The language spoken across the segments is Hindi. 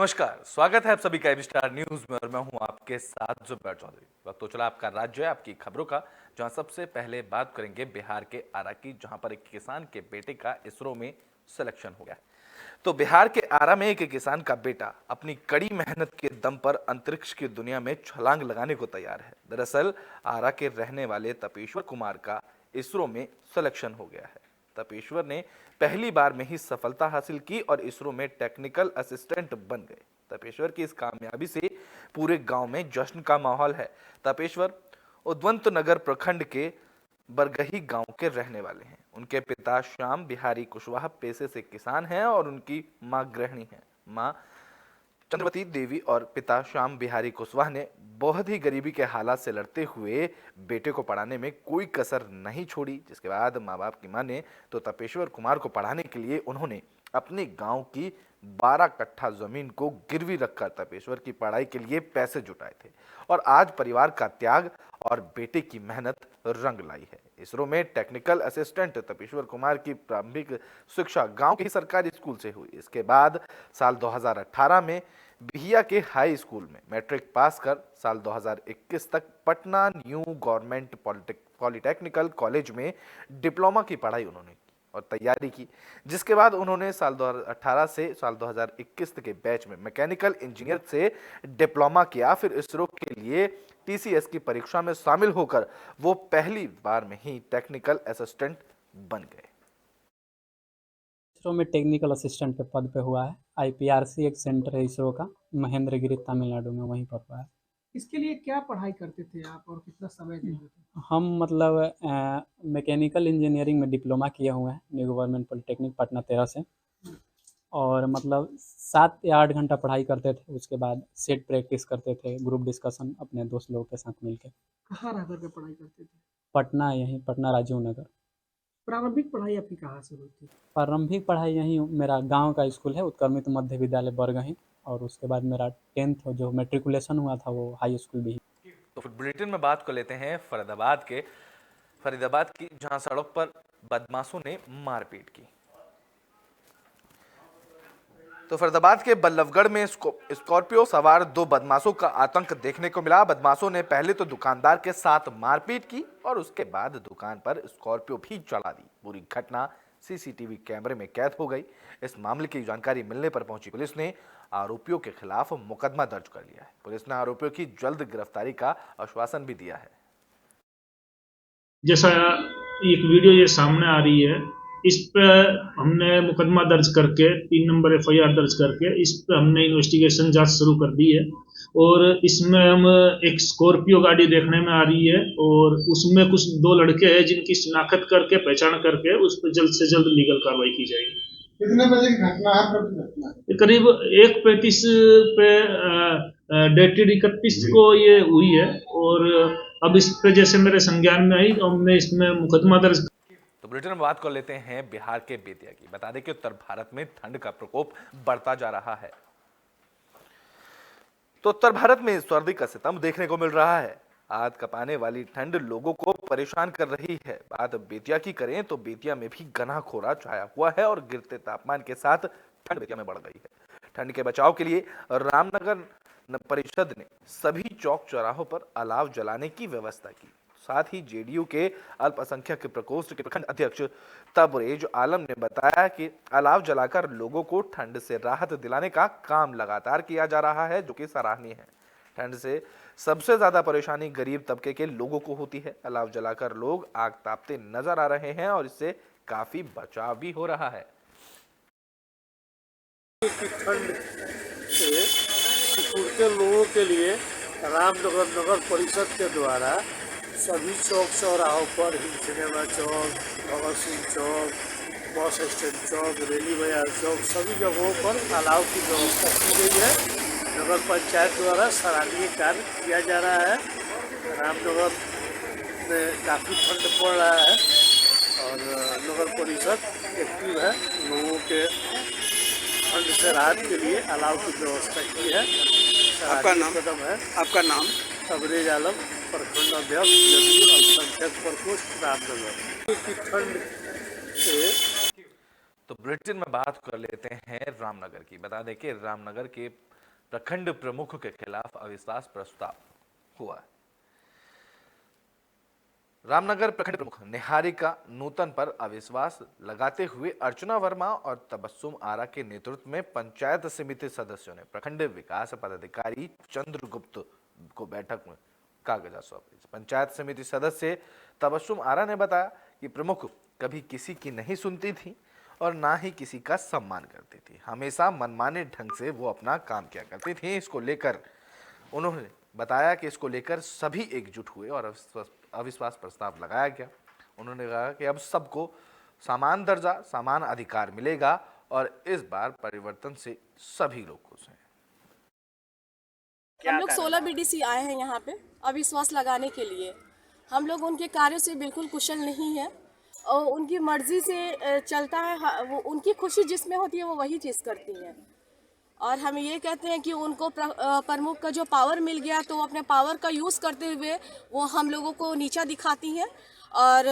नमस्कार, स्वागत है आप सभी का एबी स्टार न्यूज में और मैं हूं आपके साथ जुबैर चौधरी। वक्त तो चला आपका राज्य है आपकी खबरों का, जहां सबसे पहले बात करेंगे बिहार के आरा की, जहां पर एक किसान के बेटे का इसरो में सिलेक्शन हो गया। तो बिहार के आरा में एक किसान का बेटा अपनी कड़ी मेहनत के दम पर अंतरिक्ष की दुनिया में छलांग लगाने को तैयार है। दरअसल आरा के रहने वाले तपेश्वर कुमार का इसरो में सिलेक्शन हो गया है। तपेश्वर ने पहली बार में ही सफलता हासिल की और इसरो में टेक्निकल असिस्टेंट बन गए। तपेश्वर की इस कामयाबी से पूरे गांव में जश्न का माहौल है। तपेश्वर उद्वंत नगर प्रखंड के बरगही गांव के रहने वाले हैं। उनके पिता श्याम बिहारी कुशवाहा पेशे से किसान हैं और उनकी मां गृहिणी है। मां चंद्रवती देवी और पिता श्याम बिहारी कुशवाहा ने बहुत ही गरीबी के हालात से लड़ते हुए बेटे को पढ़ाने में कोई कसर नहीं छोड़ी। जिसके बाद माँ बाप की माने तो तपेश्वर कुमार को पढ़ाने के लिए उन्होंने अपने गांव की 12 कट्ठा जमीन को गिरवी रखकर तपेश्वर की पढ़ाई के लिए पैसे जुटाए थे और आज परिवार का त्याग और बेटे की मेहनत रंग लाई है। इसरो में टेक्निकल असिस्टेंट तपेश्वर कुमार की प्रारंभिक शिक्षा गांव के ही सरकारी स्कूल से हुई। इसके बाद साल 2018 में बिहिया के हाई स्कूल में मैट्रिक पास कर साल 2021 तक Patna new government polytechnical college में डिप्लोमा की पढ़ाई उन्होंने की और तैयारी की। जिसके बाद उन्होंने साल 2018 से साल 2021 के बैच में मैकेनिकल इंजीनियर से डिप्लोमा किया। फिर इसरो के लिए टीसीएस की परीक्षा में शामिल होकर वो पहली बार में ही टेक्निकल असिस्टेंट बन गए। इसरो में टेक्निकल असिस्टेंट के पद पे हुआ है। आईपीआरसी एक सेंटर है इसरो का, महेंद्रगिरी तमिलनाडु में, वहीं पर हुआ है। इसके लिए क्या पढ़ाई करते थे आप और कितना समय देते थे? हम मैकेनिकल इंजीनियरिंग में डिप्लोमा किए हुए हैं न्यू गवर्नमेंट पॉलिटेक्निक पटना 13 से, और 7 या 8 घंटा पढ़ाई करते थे। उसके बाद सेट प्रैक्टिस करते थे, ग्रुप डिस्कशन अपने दोस्त लोगों के साथ मिलकर। कहाँ रह करके पढ़ाई करते थे? पटना, यहीं पटना राजीव नगर। प्रारंभिक पढ़ाई आपकी कहाँ से हुई थी? प्रारंभिक पढ़ाई यहीं मेरा गांव का स्कूल है, उत्क्रमित मध्य विद्यालय बरगही, और उसके बाद मेरा 10th जो मैट्रिकुलेशन हुआ था वो हाई स्कूल भी। तो फिर बुलेटिन में बात कर लेते हैं फरीदाबाद की, जहां सड़क पर बदमाशों ने मारपीट की। तो फरीदाबाद के बल्लभगढ़ में स्कॉर्पियो सवार 2 बदमाशों का आतंक देखने को मिला। बदमाशों ने पहले तो दुकानदार के साथ मारपीट की और उसके बाद दुकान पर स्कॉर्पियो भी चढ़ा दी। पूरी घटना सीसीटीवी कैमरे में कैद हो गई। इस मामले की जानकारी मिलने पर पहुंची पुलिस ने आरोपियों के खिलाफ मुकदमा दर्ज कर लिया है। पुलिस ने आरोपियों की जल्द गिरफ्तारी का आश्वासन भी दिया है। जैसा एक वीडियो ये सामने आ रही है, इस पे हमने मुकदमा दर्ज करके 3 नंबर एफआईआर दर्ज करके इस पे हमने इन्वेस्टिगेशन जांच शुरू कर दी है। और इसमें हम एक स्कॉर्पियो गाड़ी देखने में आ रही है और उसमें कुछ 2 लड़के हैं जिनकी शिनाख्त करके पहचान करके उस पर जल्द से जल्द लीगल कार्रवाई की जाएगी। कितने बजे की घटना है? करीब 1:35 पे डेटेड 31 को ये हुई है और अब इस पे जैसे मेरे संज्ञान में आई तो हमने इसमें मुकदमा दर्ज। तो बुलेटिन में बात कर लेते हैं बिहार के बेतिया की। बता दें कि उत्तर भारत में ठंड का प्रकोप बढ़ता जा रहा है। तो उत्तर भारत में सर्दी का सितम देखने को मिल रहा है। आग कपाने वाली ठंड लोगों को परेशान कर रही है। बात बेतिया की करें तो बेतिया में भी घना कोहरा छाया हुआ है और गिरते तापमान के साथ ठंड बेतिया में बढ़ गई है। ठंड के बचाव के लिए रामनगर परिषद ने सभी चौक चौराहों पर अलाव जलाने की व्यवस्था की। साथ ही जेडीयू के अल्पसंख्यक प्रकोष्ठ के प्रखंड अध्यक्ष तबरेज आलम ने बताया कि अलाव जलाकर लोगों को ठंड से राहत दिलाने का काम लगातार किया जा रहा है, जो कि सराहनीय है। ठंड से सबसे ज्यादा परेशानी गरीब तबके के लोगों को होती है। अलाव जलाकर लोग आग तापते नजर आ रहे हैं और इससे काफी बचाव भी हो रहा है। ठंड से सिकुड़ते लोगों के लिए रामनगर नगर परिषद के द्वारा सभी चौक चौराहों पर, हिंद सिनेमा चौक, भगत सिंह चौक, बस स्टैंड चौक, रेली बाजार चौक, सभी जगहों पर अलाव की व्यवस्था की गई है। नगर पंचायत द्वारा सराहनीय कार्य किया जा रहा है। रामनगर में काफ़ी ठंड पड़ रहा है और नगर परिषद एक्टिव है। लोगों के ठंड से राहत के लिए अलाव की व्यवस्था की है। आपका नाम? कदम है। आपका नाम? तबरेज आलम, प्रखंड अध्यक्ष, जदयू अल्पसंख्यक प्रकोष्ठ, रामनगर की ठंड से। तो बुलेटिन में बात कर लेते हैं रामनगर की। बता दें कि रामनगर के प्रखंड प्रमुख के खिलाफ अविश्वास प्रस्ताव हुआ। रामनगर प्रखंड प्रमुख निहारिका नूतन पर अविश्वास लगाते हुए अर्चना वर्मा और तबस्सुम आरा के नेतृत्व में पंचायत समिति सदस्यों ने प्रखंड विकास पदाधिकारी चंद्रगुप्त को बैठक में कागजात सौंपे। पंचायत समिति सदस्य तबस्सुम आरा ने बताया कि प्रमुख कभी किसी की नहीं सुनती थी और ना ही किसी का सम्मान करती थी। हमेशा मनमाने ढंग से वो अपना काम किया करती थी। इसको लेकर उन्होंने बताया कि इसको लेकर सभी एकजुट हुए और अविश्वास प्रस्ताव लगाया गया। उन्होंने कहा कि अब सबको समान दर्जा, समान अधिकार मिलेगा और इस बार परिवर्तन से सभी लोग खुश हैं। हम लोग 16 बीडीसी आए हैं यहाँ पे अविश्वास लगाने के लिए। हम लोग उनके कार्यों से बिल्कुल कुशल नहीं है और उनकी मर्जी से चलता है। वो उनकी खुशी जिसमें होती है वो वही चीज़ करती हैं और हम ये कहते हैं कि उनको प्रमुख का जो पावर मिल गया तो अपने पावर का यूज़ करते हुए वो हम लोगों को नीचा दिखाती हैं और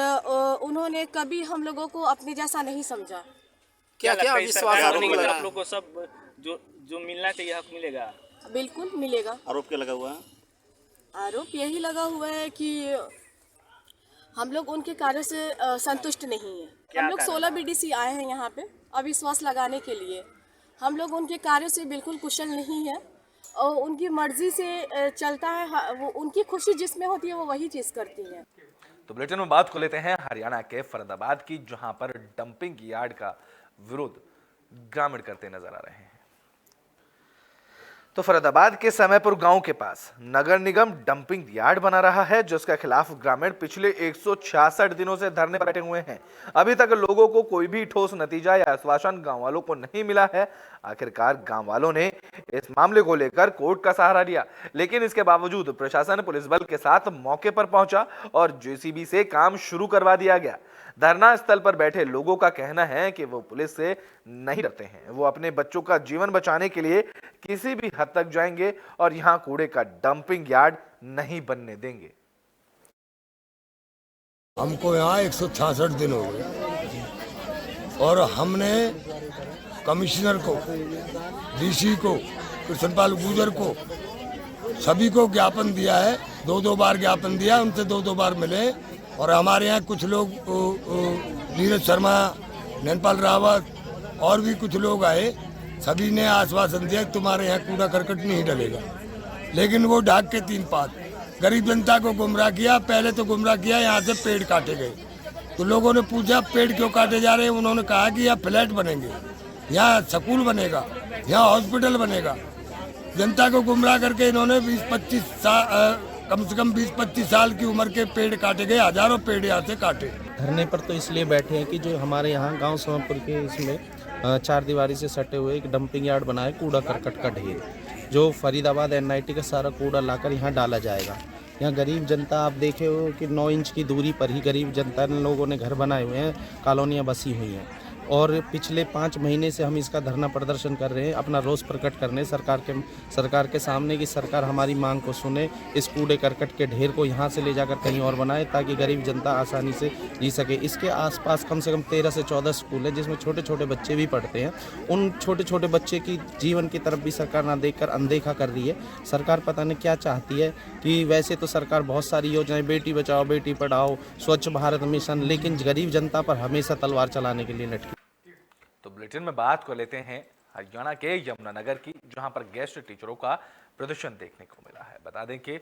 उन्होंने कभी हम लोगों को अपने जैसा नहीं समझा। क्या क्या अविश्वास आप लोगों को सब जो मिलना चाहिए हक मिलेगा? बिल्कुल मिलेगा। आरोप क्या लगा हुआ है? आरोप यही लगा हुआ है कि हम लोग उनके कार्यों से संतुष्ट नहीं है। हम लोग 16 बीडीसी आए हैं यहाँ पे अविश्वास लगाने के लिए। हम लोग उनके कार्यों से बिल्कुल कुशल नहीं है और उनकी मर्जी से चलता है। वो उनकी खुशी जिसमें होती है वो वही चीज़ करती हैं। तो बुलेटिन में बात को लेते हैं हरियाणा के फरीदाबाद की, जहां पर डंपिंग यार्ड का विरोध ग्रामीण करते नजर आ रहे हैं। तो फरीदाबाद के समयपुर गांव के पास नगर निगम डंपिंग यार्ड बना रहा है, जिसके खिलाफ ग्रामीण पिछले 166 दिनों से धरने पर बैठे हुए हैं। अभी तक लोगों को कोई भी ठोस नतीजा या आश्वासन गांव वालों को नहीं मिला है। आखिरकार गांव वालों ने इस मामले को लेकर कोर्ट का सहारा लिया, लेकिन इसके बावजूद प्रशासन पुलिस बल के साथ मौके पर पहुंचा और जेसीबी से काम शुरू करवा दिया गया। धरना स्थल पर बैठे लोगों का कहना है कि वो पुलिस से नहीं डरते हैं। वो अपने बच्चों का जीवन बचाने के लिए किसी भी हद तक जाएंगे और यहां कूड़े का डंपिंग यार्ड नहीं बनने देंगे। हमको यहाँ 166 दिन हो गए और हमने कमिश्नर को, डीसी को, कृष्णपाल गुर्जर को, सभी को ज्ञापन दिया है। 2-2 बार ज्ञापन दिया, उनसे 2-2 बार मिले। और हमारे यहाँ कुछ लोग, नीरज शर्मा, नैनपाल रावत और भी कुछ लोग आए, सभी ने आश्वासन दिया तुम्हारे यहाँ कूड़ा करकट नहीं डलेगा, लेकिन वो ढाक के 3 पात गरीब जनता को गुमराह किया। पहले तो गुमराह किया, यहाँ से पेड़ काटे गए। तो लोगों ने पूछा पेड़ क्यों काटे जा रहे हैं। उन्होंने कहा कि यहाँ फ्लैट बनेंगे, यहाँ स्कूल बनेगा, यहाँ हॉस्पिटल बनेगा। जनता को गुमराह करके इन्होंने 20-25 साल, कम से कम 20-25 साल की उम्र के पेड़ काटे गए। हजारों पेड़ यहाँ से काटे। धरने पर तो इसलिए बैठे हैं कि जो हमारे यहाँ गांव समयपुर के इसमें 4 दीवारी से सटे हुए एक डंपिंग यार्ड बना है, कूड़ा करकट का ढेर, जो फरीदाबाद NIT का सारा कूड़ा लाकर यहाँ डाला जाएगा। यहाँ गरीब जनता, आप देखे हो कि 9 इंच की दूरी पर ही गरीब जनता लोगों ने घर बनाए हुए हैं, कॉलोनियाँ बसी हुई हैं और पिछले 5 महीने से हम इसका धरना प्रदर्शन कर रहे हैं, अपना रोष प्रकट करने सरकार के सामने कि सरकार हमारी मांग को सुने, इस कूड़े करकट के ढेर को यहाँ से ले जाकर कहीं और बनाए ताकि गरीब जनता आसानी से जी सके। इसके आसपास कम से कम 13 से 14 स्कूल हैं जिसमें छोटे छोटे बच्चे भी पढ़ते हैं। उन छोटे छोटे बच्चे की जीवन की तरफ भी सरकार ना देखकर अनदेखा कर रही है। सरकार पता नहीं क्या चाहती है कि वैसे तो सरकार बहुत सारी योजनाएं, बेटी बचाओ बेटी पढ़ाओ, स्वच्छ भारत मिशन, लेकिन गरीब जनता पर हमेशा तलवार चलाने के लिए लटकी। तो बुलेटिन में बात को लेते हैं हरियाणा के यमुनानगर की, जहां पर गेस्ट टीचरों का प्रदर्शन देखने को मिला है। बता दें कि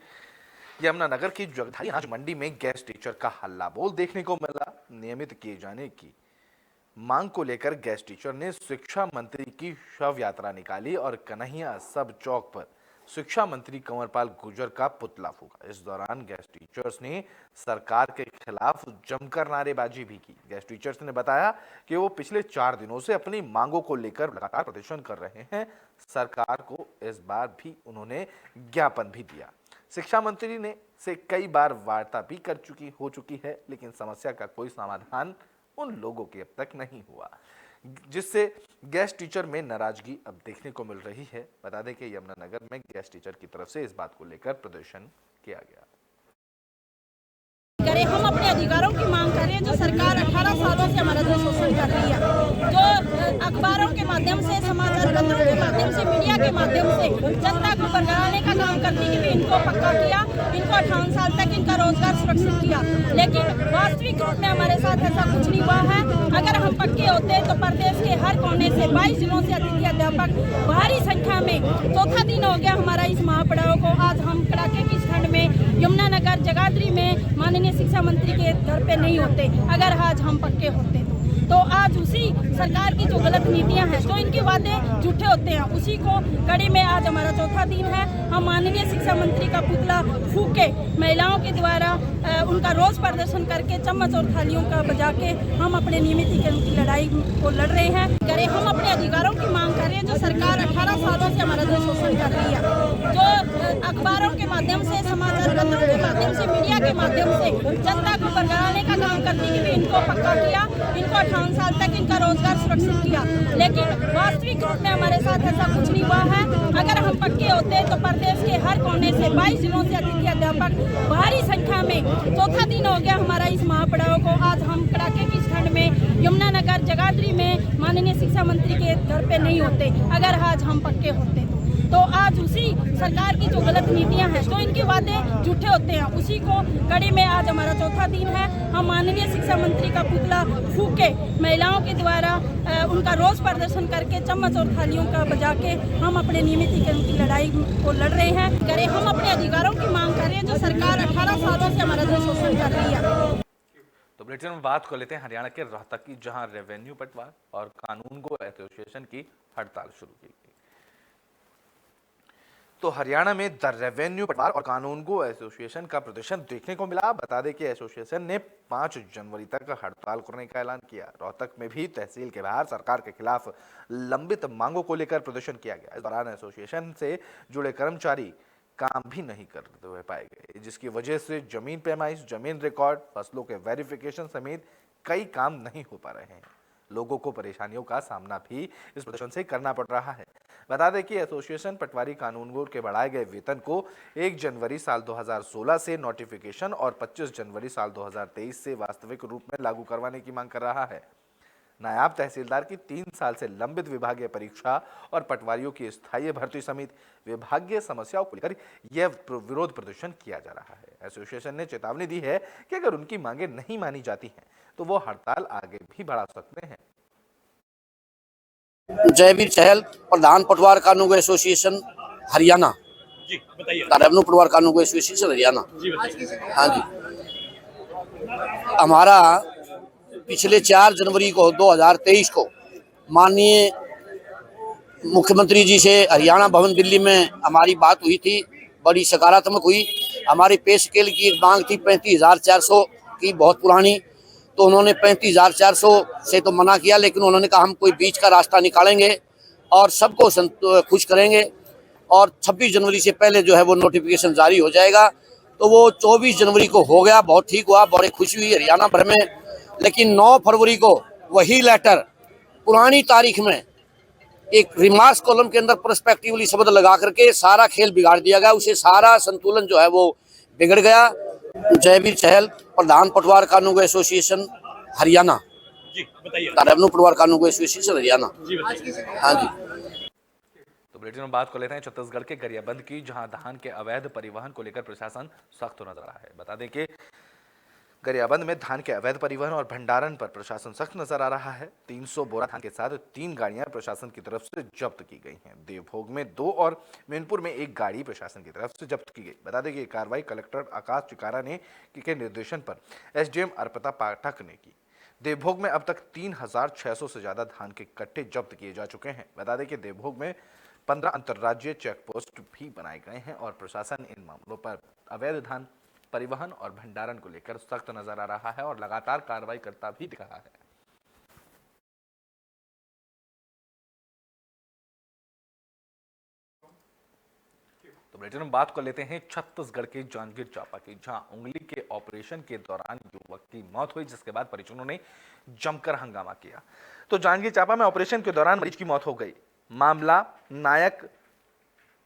यमुनानगर की जगधारी अनाज मंडी में गेस्ट टीचर का हल्ला बोल देखने को मिला। नियमित किए जाने की मांग को लेकर गेस्ट टीचर ने शिक्षा मंत्री की शव यात्रा निकाली और कन्हैया सब चौक पर शिक्षा मंत्री कंवरपाल गुर्जर का पुतला फूका। इस दौरान गेस्ट टीचर्स ने सरकार के खिलाफ जमकर नारेबाजी भी की। गेस्ट टीचर्स ने बताया कि वो पिछले 4 दिनों से अपनी मांगों को लेकर लगातार प्रदर्शन कर रहे हैं। सरकार को इस बार भी उन्होंने ज्ञापन भी दिया। शिक्षा मंत्री ने से कई बार वार्ता भी हो चुकी है, लेकिन समस्या का कोई समाधान उन लोगों के अब तक नहीं हुआ, जिससे गेस्ट टीचर में नाराजगी अब देखने को मिल रही है। बता दें कि यमुनानगर में गेस्ट टीचर की तरफ से इस बात को लेकर प्रदर्शन किया गया। हम अपने अधिकारों की मांग कर रही है, जो सरकार 18 सालों से हमारा जो शोषण कर रही है, जो अखबारों के माध्यम से, समाचार पत्रों के माध्यम से, मीडिया के माध्यम से जनता को बरगलाने का काम करने के लिए इनको पक्का किया, इनको 58 साल तक इनका रोजगार सुरक्षित किया, लेकिन वास्तविक रूप में हमारे साथ ऐसा कुछ नहीं हुआ है। अगर हम पक्के होते तो प्रदेश के हर कोने से 22 जिलों से अतिथि अध्यापक भारी संख्या में, चौथा दिन हो गया हमारा इस महापड़ाव को, आज हम कड़ाके की ठंड में यमुनानगर जगाधरी में माननीय शिक्षा मंत्री के घर पे नहीं होते। अगर आज हम पक्के होते तो आज उसी सरकार की जो गलत नीतियां हैं, जो इनके वादे झूठे होते हैं, उसी को कड़ी में आज हमारा चौथा दिन है। हम माननीय शिक्षा मंत्री का पुतला फूके महिलाओं के द्वारा उनका रोज प्रदर्शन करके चम्मच और थालियों का बजा के हम अपने नियमितीकरण की लड़ाई को लड़ रहे हैं। करें हम अपने अधिकारों की मांग कर रहे हैं, जो सरकार 18 सालों से हमारा जो शोषण कर रही है, जो अखबारों के माध्यम से, समाचार पत्रों के माध्यम से, मीडिया के माध्यम से जनता को बरगलाने का काम करने के लिए इनको पक्का किया, इनको 58 साल तक इनका रोजगार सुरक्षित किया, लेकिन वास्तविक रूप में हमारे साथ ऐसा कुछ नहीं हुआ है। अगर हम पक्के होते तो प्रदेश के हर कोने से 22 जिलों से अतिथि अध्यापक भारी संख्या में, चौथा दिन हो गया हमारा इस महापड़ाव को, आज हम कड़ाके की ठंड में यमुनानगर जगाधरी में माननीय शिक्षा मंत्री के घर पे नहीं होते। अगर आज हम पक्के होते तो आज उसी सरकार की जो गलत नीतियां हैं, जो इनके वादे झूठे होते हैं, उसी को कड़ी में आज हमारा चौथा दिन है। हम माननीय शिक्षा मंत्री का पुतला फूके महिलाओं के द्वारा उनका रोज प्रदर्शन करके चम्मच और थालियों का बजा के हम अपने नियमितीकरण की लड़ाई को लड़ रहे हैं। करें हम अपने अधिकारों की मांग कर रहे हैं, जो सरकार 18 सालों से हमारा जो शोषण कर रही है। तो बुलेटिन में बात कर लेते हैं हरियाणा के रोहतक की, जहां रेवेन्यू पटवार और कानून गो एसोसिएशन की हड़ताल शुरू की गई। तो हरियाणा में द रेवेन्यू पटवार और कानून गो एसोसिएशन का प्रदर्शन देखने को मिला। बता दें कि एसोसिएशन ने 5 जनवरी तक हड़ताल करने का ऐलान किया। रोहतक में भी तहसील के बाहर सरकार के खिलाफ लंबित मांगों को लेकर प्रदर्शन किया गया। इस दौरान एसोसिएशन से जुड़े कर्मचारी काम भी नहीं करते हुए पाए गए, जिसकी वजह से जमीन पैमाइश, जमीन रिकॉर्ड, फसलों के वेरिफिकेशन समेत कई काम नहीं हो पा रहे हैं। लोगों को परेशानियों का सामना भी इस प्रदर्शन से करना पड़ रहा है। बता दें कि एसोसिएशन पटवारी कानूनगो के बढ़ाए गए वेतन को 1 जनवरी साल 2016 से नोटिफिकेशन और 25 जनवरी साल 2023 से वास्तविक रूप में लागू करवाने की मांग कर रहा है। नायब तहसीलदार की 3 साल से लंबित विभागीय परीक्षा और पटवारियों की स्थायी भर्ती समेत विभागीय समस्याओं को लेकर यह विरोध प्रदर्शन किया जा रहा है। एसोसिएशन ने चेतावनी दी है कि अगर उनकी मांगे नहीं मानी जाती हैं तो वो हड़ताल आगे भी बढ़ा सकते हैं। जयवीर चहल, प्रधान पटवार कानून एसोसिएशन हरियाणा। जी बताइए। रेवेन्यू पटवार कानून एसोसिएशन हरियाणा। जी बताइए। हाँ जी, हमारा पिछले 4 जनवरी को 2023 को माननीय मुख्यमंत्री जी से हरियाणा भवन दिल्ली में हमारी बात हुई थी, बड़ी सकारात्मक हुई। हमारी पे स्केल की एक मांग थी 35,400 की, बहुत पुरानी, तो उन्होंने 35,400 से तो मना किया, लेकिन उन्होंने कहा हम कोई बीच का रास्ता निकालेंगे और सबको खुश करेंगे और 26 जनवरी से पहले जो है वो नोटिफिकेशन जारी हो जाएगा। तो वो 24 जनवरी को हो गया, बहुत ठीक हुआ, बड़ी खुशी हुई हरियाणा भर में। लेकिन 9 फरवरी को वही लेटर पुरानी तारीख में एक रिमार्क्स कॉलम के अंदर पर्सपेक्टिवली शब्द लगा करके सारा खेल बिगाड़ दिया गया, उसे सारा संतुलन जो है वो बिगड़ गया। जयवीर चहल, प्रधान पटवार कानून एसोसिएशन हरियाणा। जी बताइए। रेवेन्यू पटवार कानून एसोसिएशन हरियाणा। जी बताइए। हाँ जी। तो बुलेटिन में बात कर लेते हैं छत्तीसगढ़ के गरियाबंद की, जहां धान के अवैध परिवहन को लेकर प्रशासन सख्त नजर आ रहा है। बता दें कि गरियाबंद में धान के अवैध परिवहन और भंडारण पर प्रशासन सख्त नजर आ रहा है। 300 बोरा धान के साथ 3 गाड़ियां प्रशासन की तरफ से जब्त की गई हैं। देवभोग में 2 और मैनपुर में 1 गाड़ी प्रशासन की तरफ से जब्त की गई। बता दें कि कार्रवाई कलेक्टर आकाश चिकारा ने के निर्देशन पर एसडीएम अर्पिता पाठक ने की। देवभोग में अब तक 3,600 से ज्यादा धान के कट्टे जब्त किए जा चुके हैं। बता दें कि देवभोग में 15 अंतर्राज्यीय चेक पोस्ट भी बनाए गए हैं और प्रशासन इन मामलों पर अवैध धान परिवहन और भंडारण को लेकर सख्त नजर आ रहा है और लगातार कार्रवाई करता भी दिख रहा है। तो बुलेटिन में बात कर लेते हैं छत्तीसगढ़ के जांजगीर चांपा की, जहां उंगली के ऑपरेशन के दौरान युवक की मौत हुई, जिसके बाद परिजनों ने जमकर हंगामा किया। तो जांजगीर चांपा में ऑपरेशन के दौरान मरीज की मौत हो गई। मामला नायक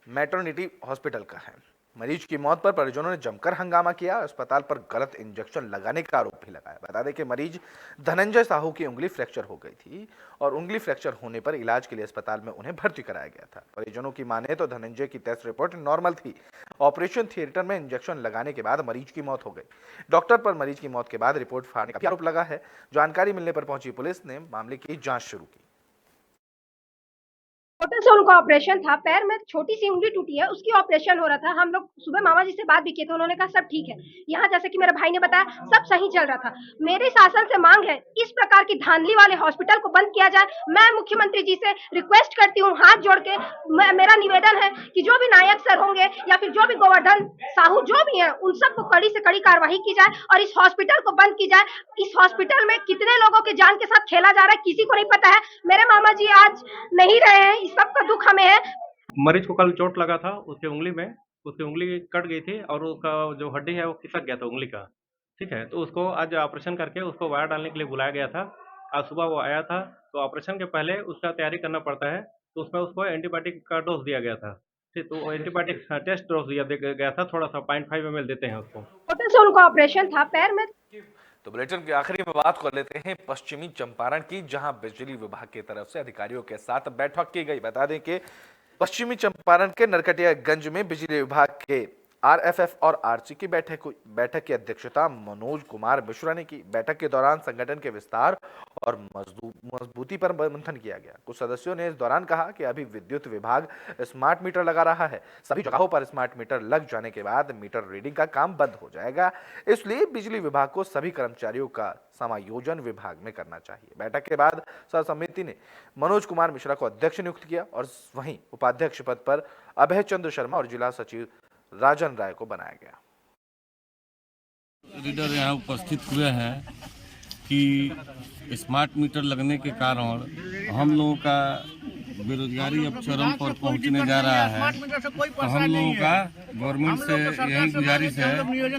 मैटरनिटी हॉस्पिटल का है। मरीज की मौत पर परिजनों ने जमकर हंगामा किया। अस्पताल पर गलत इंजेक्शन लगाने का आरोप भी लगाया। बता दें कि मरीज धनंजय साहू की उंगली फ्रैक्चर हो गई थी और उंगली फ्रैक्चर होने पर इलाज के लिए अस्पताल में उन्हें भर्ती कराया गया था। परिजनों की माने तो धनंजय की टेस्ट रिपोर्ट नॉर्मल थी। ऑपरेशन थिएटर में इंजेक्शन लगाने के बाद मरीज की मौत हो गई। डॉक्टर पर मरीज की मौत के बाद रिपोर्ट फाड़ने का आरोप लगा है। जानकारी मिलने पर पहुंची पुलिस ने मामले की जांच शुरू की। होटल से उनका ऑपरेशन था, पैर में छोटी सी उंगली टूटी है, उसकी ऑपरेशन हो रहा था। हम लोग सुबह मामा जी से बात भी किए थे, उन्होंने कहा सब ठीक है। यहाँ जैसे कि मेरे भाई ने बताया सब सही चल रहा था। मेरे शासन से मांग है इस प्रकार की धांधली वाले हॉस्पिटल को बंद किया जाए। मैं मुख्यमंत्री जी से रिक्वेस्ट करती हूँ, हाथ जोड़ के मेरा निवेदन है कि जो भी नायक सर होंगे या फिर जो भी गोवर्धन साहू जो भी है, उन सबको कड़ी से कड़ी कार्रवाई की जाए और इस हॉस्पिटल को बंद की जाए। इस हॉस्पिटल में कितने लोगों के जान के साथ खेला जा रहा है किसी को नहीं पता है। मेरे मामा जी आज नहीं रहे हैं, इस सब का दुख हमें है। मरीज को कल चोट लगा था उसकी उंगली में, उसकी उंगली कट गई थी और उसका जो हड्डी है वो खिसक गया था उंगली का। ठीक है, तो उसको आज ऑपरेशन करके उसको वायर डालने के लिए बुलाया गया था। आज सुबह वो आया था, तो ऑपरेशन के पहले उसका तैयारी करना पड़ता है, तो उसमें उसको एंटीबायोटिक का डोज दिया गया था। ठीक, तो एंटीबायोटिक टेस्ट डोज दिया गया था, थोड़ा सा 0.5 ml देते हैं उसको। होटल से उनका ऑपरेशन था, पैर में। तो बुलेटिन के आखिरी में बात कर लेते हैं पश्चिमी चंपारण की, जहां बिजली विभाग की तरफ से अधिकारियों के साथ बैठक की गई। बता दें कि पश्चिमी चंपारण के नरकटियागंज में बिजली विभाग के आरएफएफ और आरसी की बैठक की अध्यक्षता मनोज कुमार मिश्रा ने की। बैठक के दौरान संगठन के विस्तार और मजबूती पर मंथन किया गया। कुछ सदस्यों ने इस दौरान कहा कि अभी विद्युत विभाग स्मार्ट मीटर लगा रहा है, सभी जगहों पर स्मार्ट मीटर लग जाने के बाद मीटर रीडिंग का काम बंद हो जाएगा, इसलिए बिजली विभाग को सभी कर्मचारियों का समायोजन विभाग में करना चाहिए। बैठक के बाद समिति ने मनोज कुमार मिश्रा को अध्यक्ष नियुक्त किया और वहीं उपाध्यक्ष पद पर अभय चंद्र शर्मा और जिला सचिव राजन राय को बनाया गया। रीडर यहाँ उपस्थित हुए हैं कि स्मार्ट मीटर लगने के कारण हम लोगों का बेरोजगारी अब चरम पर पहुंचने जा रहा है। तो हम लोगों का गवर्नमेंट से यही गुजारिश है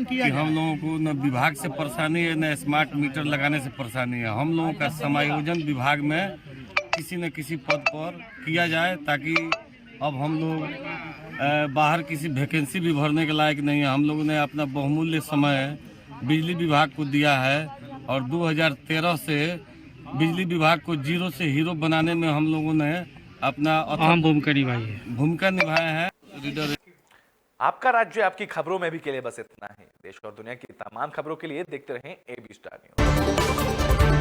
कि हम लोगों को न विभाग से परेशानी है न स्मार्ट मीटर लगाने से परेशानी है। हम लोगों का समायोजन विभाग में किसी न किसी पद पर किया जाए, ताकि अब हम लोग बाहर किसी वैकेंसी भी भरने के लायक नहीं है। हम लोगों ने अपना बहुमूल्य समय बिजली विभाग को दिया है और 2013 से बिजली विभाग को जीरो से हीरो बनाने में हम लोगों ने अपना अहम भूमिका निभाया है। रीडर आपका राज्य आपकी खबरों में भी के लिए बस इतना ही। देश और दुनिया की तमाम खबरों के लिए देखते रहें AB स्टार न्यूज।